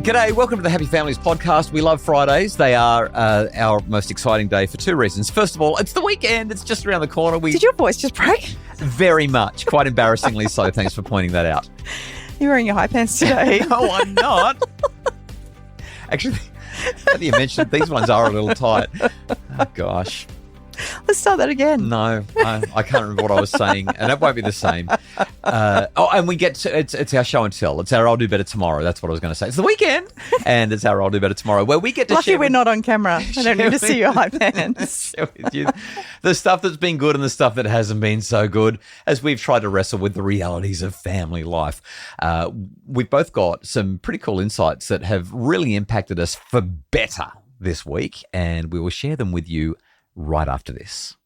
G'day, welcome to the Happy Families podcast. We love Fridays. They are our most exciting day for two reasons. First of all, it's the weekend. It's just around the corner. Did your voice just break? Very much. Quite embarrassingly so. Thanks for pointing that out. You're wearing your high pants today. No, I'm not. Actually, now that you mentioned, these ones are a little tight. Oh, gosh. Let's start that again. No, I can't remember what I was saying, and that won't be the same. And we get to, it's our show and tell. It's our I'll Do Better Tomorrow. That's what I was going to say. It's the weekend, and it's our I'll Do Better Tomorrow, where we get to Lucky we're not on camera. I don't need to see your high pants. Share with you the stuff that's been good and the stuff that hasn't been so good, as we've tried to wrestle with the realities of family life. We've both got some pretty cool insights that have really impacted us for better this week, and we will share them with you right after this.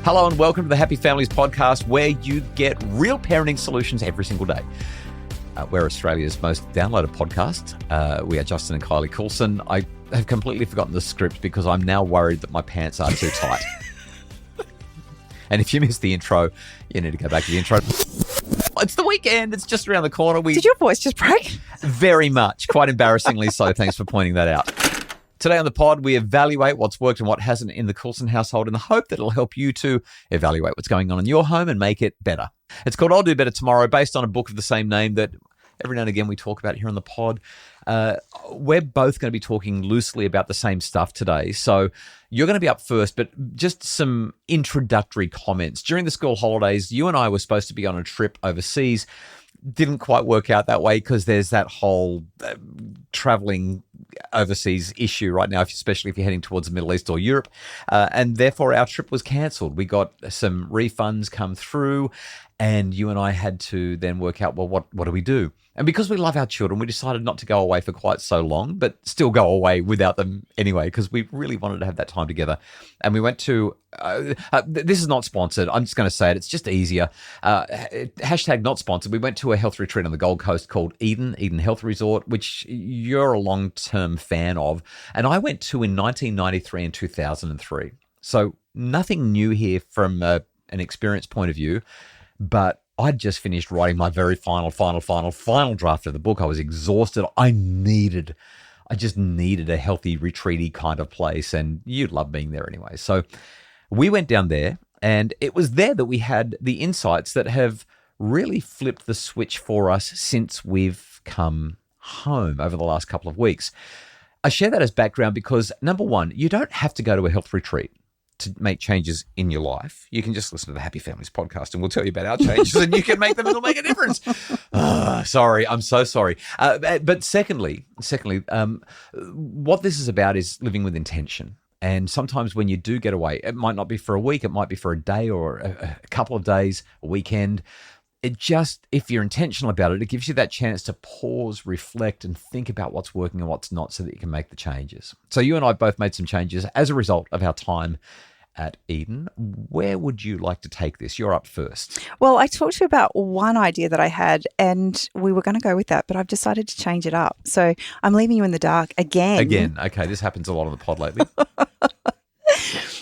Hello and welcome to the Happy Families podcast, where you get real parenting solutions every single day. We're Australia's most downloaded podcast. We are Justin and Kylie Coulson. I have completely forgotten the script because I'm now worried that my pants are too tight. And if you missed the intro, you need to go back to the intro. It's the weekend. It's just around the corner. Did your voice just break? Very much. Quite embarrassingly so. Thanks for pointing that out. Today on the pod, we evaluate what's worked and what hasn't in the Coulson household in the hope that it'll help you to evaluate what's going on in your home and make it better. It's called I'll Do Better Tomorrow, based on a book of the same name that every now and again we talk about here on the pod. We're both going to be talking loosely about the same stuff today. So you're going to be up first, but just some introductory comments. During the school holidays, you and I were supposed to be on a trip overseas. Didn't quite work out that way because there's that whole traveling overseas issue right now, especially if you're heading towards the Middle East or Europe. And therefore, our trip was cancelled. We got some refunds come through, and you and I had to then work out, well, what do we do? And because we love our children, we decided not to go away for quite so long, but still go away without them anyway, because we really wanted to have that time together. And we went to, this is not sponsored, I'm just going to say it, it's just easier. Hashtag not sponsored. We went to a health retreat on the Gold Coast called Eden Health Resort, which you're a long-term fan of. And I went to in 1993 and 2003. So nothing new here from an experience point of view, but I'd just finished writing my very final draft of the book. I was exhausted. I just needed a healthy, retreaty kind of place, and you love being there anyway. So we went down there, and it was there that we had the insights that have really flipped the switch for us since we've come home over the last couple of weeks. I share that as background because, number one, you don't have to go to a health retreat to make changes in your life. You can just listen to the Happy Families podcast and we'll tell you about our changes and you can make them. It'll make a difference. Sorry. I'm so sorry. But secondly, what this is about is living with intention. And sometimes when you do get away, it might not be for a week, it might be for a day or a couple of days, a weekend. It just, if you're intentional about it, it gives you that chance to pause, reflect, and think about what's working and what's not so that you can make the changes. So you and I both made some changes as a result of our time at Eden. Where would you like to take this? You're up first. Well, I talked to you about one idea that I had and we were going to go with that, but I've decided to change it up. So I'm leaving you in the dark again. Okay. This happens a lot on the pod lately.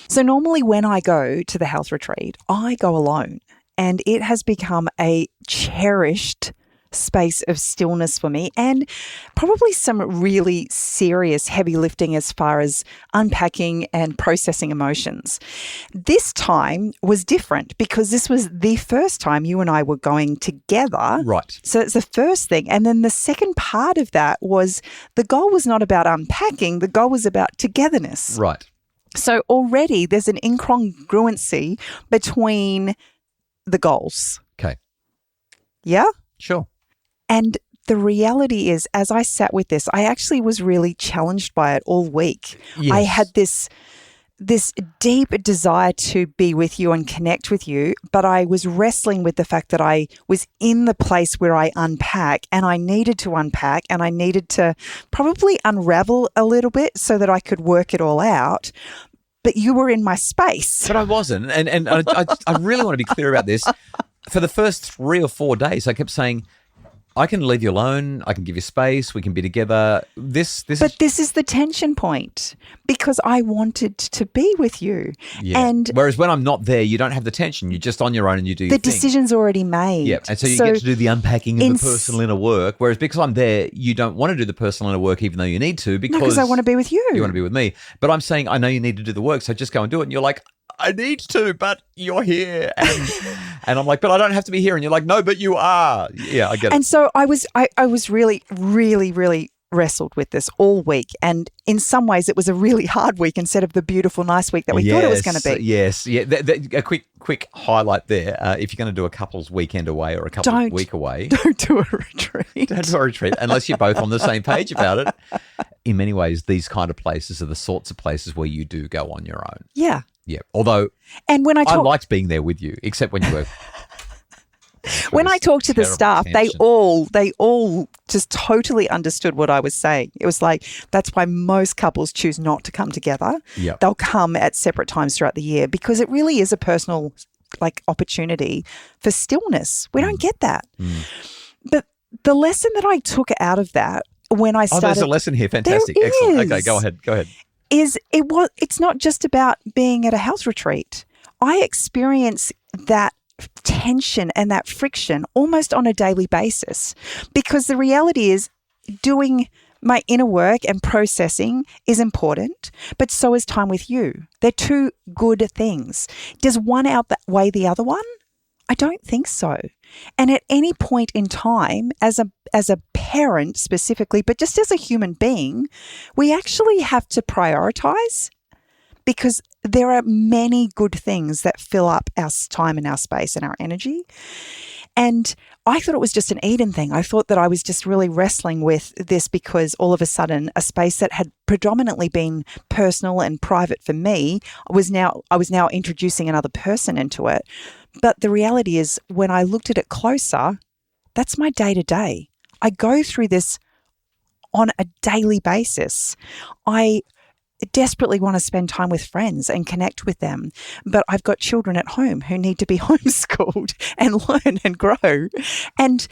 So normally when I go to the health retreat, I go alone. And it has become a cherished space of stillness for me and probably some really serious heavy lifting as far as unpacking and processing emotions. This time was different because this was the first time you and I were going together. Right. So it's the first thing. And then the second part of that was the goal was not about unpacking. The goal was about togetherness. Right. So already there's an incongruency between the goals. Okay. Yeah? Sure. And the reality is, as I sat with this, I actually was really challenged by it all week. Yes. I had this deep desire to be with you and connect with you, but I was wrestling with the fact that I was in the place where I unpack and I needed to unpack and I needed to probably unravel a little bit so that I could work it all out. But you were in my space. But I wasn't. And I really want to be clear about this. For the first 3 or 4 days, I kept saying, I can leave you alone. I can give you space. We can be together. But this is the tension point because I wanted to be with you. Yeah. And whereas when I'm not there, you don't have the tension. You're just on your own and you do your the thing. decision's already made. Yeah. And so you get to do the unpacking and the personal inner work. Whereas because I'm there, you don't want to do the personal inner work even though you need to because I want to be with you. You want to be with me. But I'm saying, I know you need to do the work, so just go and do it. And you're like, I need to, but you're here. And I'm like, but I don't have to be here. And you're like, no, but you are. Yeah, I get it. And so I was really, really, really wrestled with this all week. And in some ways, it was a really hard week instead of the beautiful, nice week that we thought it was going to be. Yes. Yeah. A quick highlight there. If you're going to do a couple's weekend away or a couple's week away. Don't do a retreat. Don't do a retreat unless you're both on the same page about it. In many ways, these kind of places are the sorts of places where you do go on your own. Yeah. Yeah. Although and when I liked being there with you, except when you were when I talked to the staff, tension. they all just totally understood what I was saying. It was like, that's why most couples choose not to come together. Yep. They'll come at separate times throughout the year because it really is a personal opportunity for stillness. We don't get that. But the lesson that I took out of that when I started... Oh, there's a lesson here. Fantastic. There Excellent. is. Okay, go ahead. It's not just about being at a house retreat. I experience that tension and that friction almost on a daily basis because the reality is doing my inner work and processing is important, but so is time with you. They're two good things. Does one outweigh the other one? I don't think so. And at any point in time, as a parent specifically, but just as a human being, we actually have to prioritize because there are many good things that fill up our time and our space and our energy. And I thought it was just an Eden thing. I thought that I was just really wrestling with this because all of a sudden a space that had predominantly been personal and private for me I was now introducing another person into it. But the reality is when I looked at it closer, that's my day-to-day. I go through this on a daily basis. I desperately want to spend time with friends and connect with them, but I've got children at home who need to be homeschooled and learn and grow. And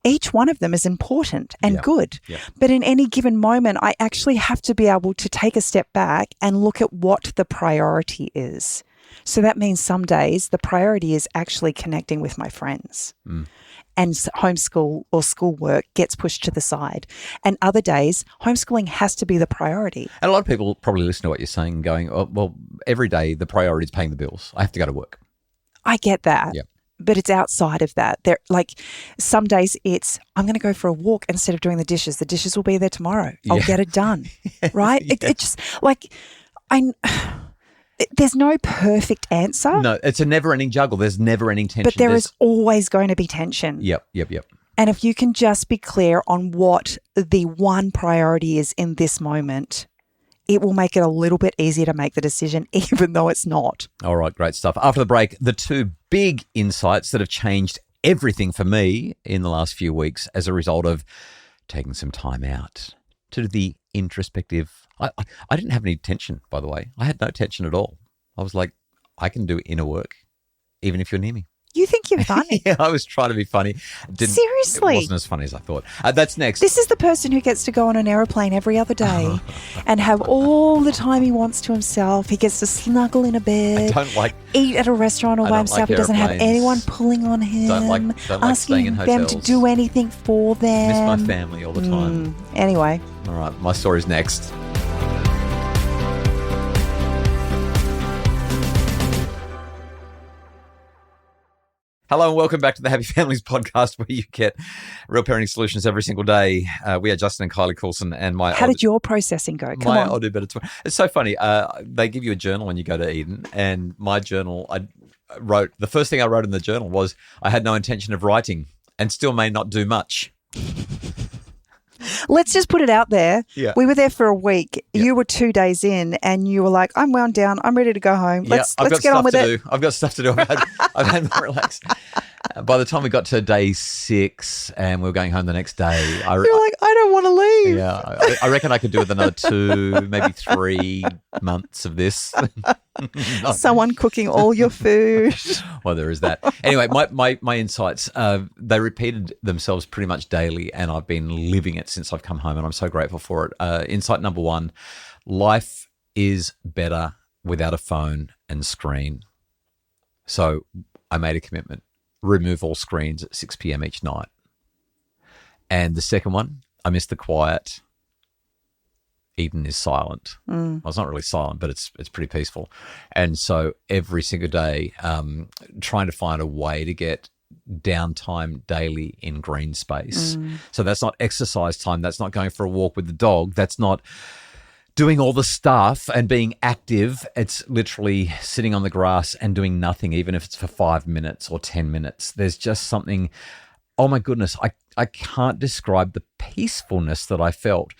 each one of them is important and good. Yeah. But in any given moment, I actually have to be able to take a step back and look at what the priority is. So that means some days the priority is actually connecting with my friends. And homeschool or schoolwork gets pushed to the side. And other days, homeschooling has to be the priority. And a lot of people probably listen to what you're saying and going, oh, well, every day the priority is paying the bills. I have to go to work. I get that. Yep. But it's outside of that. Some days it's, I'm going to go for a walk instead of doing the dishes. The dishes will be there tomorrow. I'll get it done. Right? Yeah. It just there's no perfect answer. No, it's a never-ending juggle. There's never-ending tension. But there is always going to be tension. Yep. And if you can just be clear on what the one priority is in this moment, it will make it a little bit easier to make the decision, even though it's not. All right, great stuff. After the break, the two big insights that have changed everything for me in the last few weeks as a result of taking some time out to the introspective. I didn't have any tension, by the way. I had no tension at all. I was like, I can do inner work, even if you're near me. You think you're funny. Yeah, I was trying to be funny. Seriously. It wasn't as funny as I thought. That's next. This is the person who gets to go on an aeroplane every other day and have all the time he wants to himself. He gets to snuggle in a bed, eat at a restaurant all by himself. He doesn't have anyone pulling on him, don't like asking them to do anything for them. Miss my family all the time. Anyway. All right, my story's next. Hello and welcome back to the Happy Families podcast where you get real parenting solutions every single day. We are Justin and Kylie Coulson and my... How did your processing go? Come on. I'll do better tomorrow. It's so funny. They give you a journal when you go to Eden, and my journal, the first thing I wrote in the journal was I had no intention of writing and still may not do much. Let's just put it out there. Yeah. We were there for a week. Yeah. You were 2 days in and you were like, I'm wound down. I'm ready to go home. Let's get on with it. I've got stuff to do. I've had more relaxed. By the time we got to day 6 and we were going home the next day, You're like, I don't want to leave. yeah, I reckon I could do with another 2, maybe 3 months of this. Someone cooking all your food. Well, there is that. Anyway, my insights, they repeated themselves pretty much daily, and I've been living it since I've come home, and I'm so grateful for it. Insight number 1, life is better without a phone and screen. So I made a commitment. Remove all screens at 6 p.m. each night. And the second one, I miss the quiet. Eden is silent. Well, it's not really silent, but it's pretty peaceful. And so every single day, trying to find a way to get downtime daily in green space. So that's not exercise time. That's not going for a walk with the dog. That's not doing all the stuff and being active. It's literally sitting on the grass and doing nothing, even if it's for 5 minutes or 10 minutes. There's just something, oh my goodness, I can't describe the peacefulness that I felt.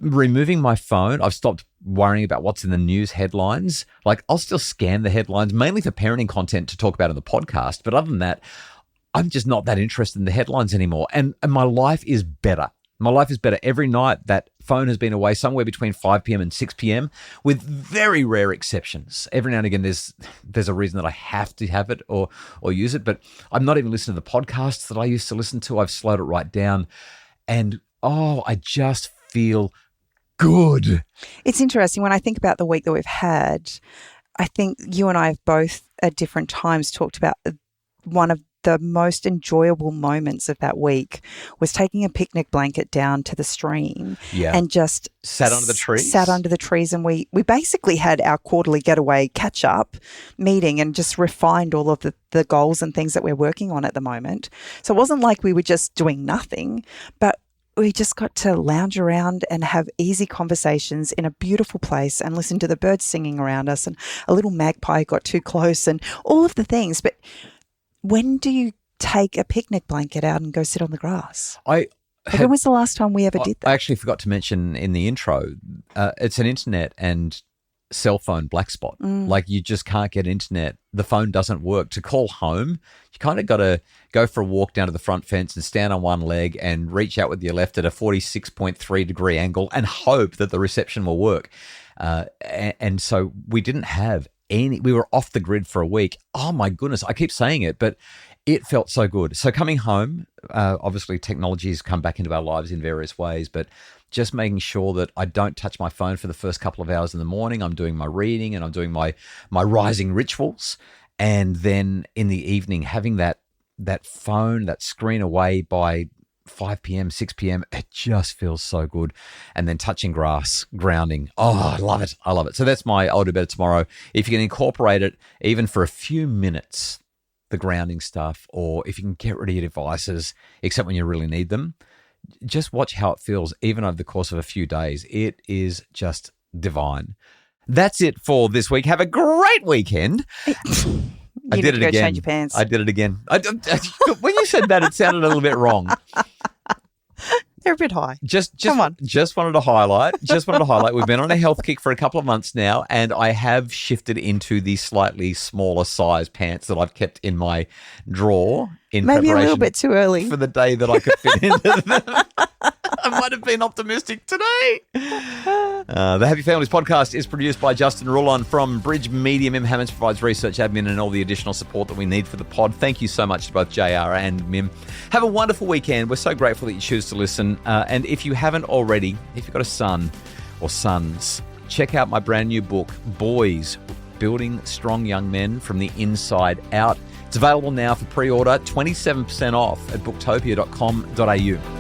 Removing my phone, I've stopped worrying about what's in the news headlines. Like, I'll still scan the headlines, mainly for parenting content to talk about in the podcast. But other than that, I'm just not that interested in the headlines anymore. And my life is better. My life is better every night. That phone has been away somewhere between 5 p.m. and 6 p.m. with very rare exceptions. Every now and again, there's a reason that I have to have it or use it, but I'm not even listening to the podcasts that I used to listen to. I've slowed it right down, and I just feel good. It's interesting. When I think about the week that we've had, I think you and I have both at different times talked about one of the most enjoyable moments of that week was taking a picnic blanket down to the stream and just sat under the trees. And we basically had our quarterly getaway catch-up meeting and just refined all of the goals and things that we're working on at the moment. So it wasn't like we were just doing nothing, but we just got to lounge around and have easy conversations in a beautiful place and listen to the birds singing around us, and a little magpie got too close and all of the things. But when do you take a picnic blanket out and go sit on the grass? When was the last time we ever did that? I actually forgot to mention in the intro, it's an internet and cell phone black spot. Like, you just can't get internet. The phone doesn't work. To call home, you kind of got to go for a walk down to the front fence and stand on one leg and reach out with your left at a 46.3 degree angle and hope that the reception will work. And so we didn't have we were off the grid for a week. Oh my goodness. I keep saying it, but it felt so good. So coming home, obviously technology has come back into our lives in various ways, but just making sure that I don't touch my phone for the first couple of hours in the morning. I'm doing my reading and I'm doing my rising rituals. And then in the evening, having that phone, that screen away by 5 p.m., 6 p.m., it just feels so good. And then touching grass, grounding. Oh, I love it. I love it. So that's my I'll do better tomorrow. If you can incorporate it even for a few minutes, the grounding stuff, or if you can get rid of your devices, except when you really need them, just watch how it feels even over the course of a few days. It is just divine. That's it for this week. Have a great weekend. I did it again. Change your pants. I did it again. When you said that, it sounded a little bit wrong. They're a bit high. Come on. Just wanted to highlight. We've been on a health kick for a couple of months now, and I have shifted into the slightly smaller size pants that I've kept in my drawer in maybe preparation a little bit too early for the day that I could fit into them. I might have been optimistic today. The Happy Families podcast is produced by Justin Rulon from Bridge Media. Mim Hammonds provides research, admin, and all the additional support that we need for the pod. Thank you so much to both JR and Mim. Have a wonderful weekend. We're so grateful that you choose to listen. And if you haven't already, if you've got a son or sons, check out my brand new book, Boys, Building Strong Young Men from the Inside Out. It's available now for pre-order, 27% off at booktopia.com.au.